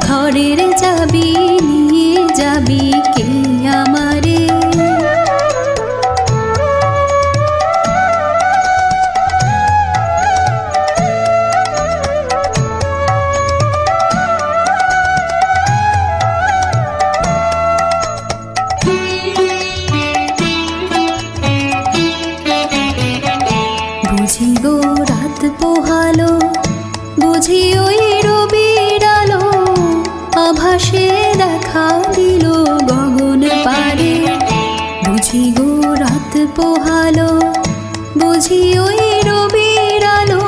ঘরের চাবি নিয়ে যাবি কে আমারে। বুঝি গো রাত পোহালো, বুঝি ওই রবির আলো, আভাসে দেখা দিল গগন পারে। বুঝি গো রাত পোহালো, বুঝি ওই রবির আলো,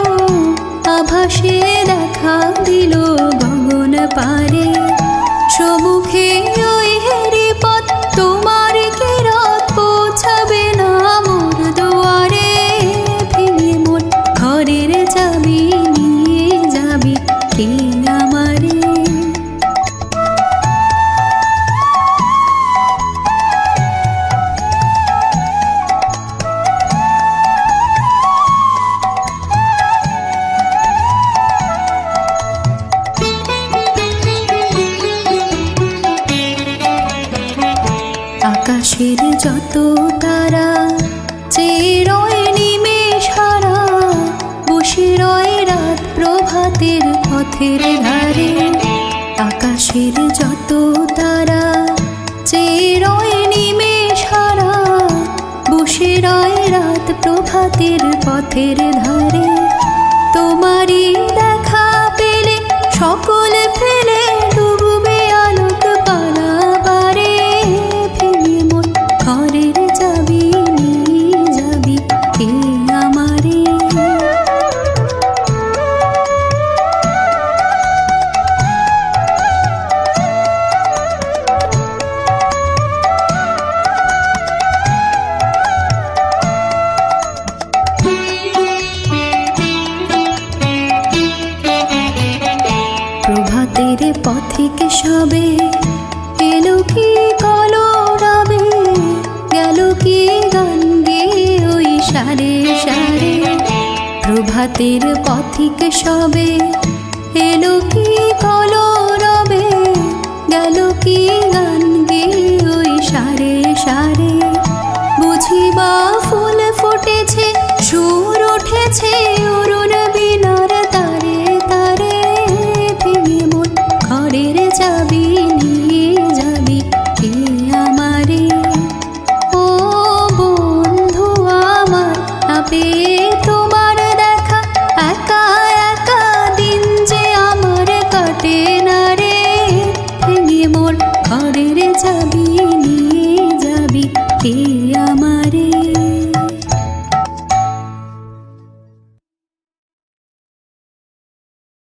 আভাসে দেখা দিল গগন পারে। সমুখে ওই হেরি পথ, তোমার কি রাত পৌঁছাবে না মোর দুয়ারে। ভেঙে মোর ঘরের চাবি নিয়ে যাবি কে আমারে। আকাশের যত তারা চেয়ে রয় নিমেষ হারা, বসে রয় রাত প্রভাতের পথের ধারে। আকাশের যত তারা চেয়ে রয় নিমেষ হারা, বসে রয় রাত প্রভাতের পথের ধারে। তোমারই দেখা পেলে সকল ফেলে ডুববে আলোক পালাবারে। ভেঙে মোর ঘরের চাবি নিয়ে যাবি কে আমারে। প্রভাতের পথিক সবে এলো কি কলরবে, গেল কি গান গেয়ে ওই সারে সারে। প্রভাতের পথিক সবে এলো কি কলরবে, গেল কি গান গেয়ে ওই সারে সারে। বুঝিবা ফুল ফুটেছে, সুর উঠেছে অরুণ বীণার তারে তারে। ভেঙে মোর ঘরের চাবি নিয়ে যাবি কে আমারে। ও বন্ধু আমার, না পেয়ে তোমার দেখা, একা একা দিন যে আমার কাটে না রে। ভেঙে মোর ঘরের চাবি নিয়ে যাবি কে আমারে।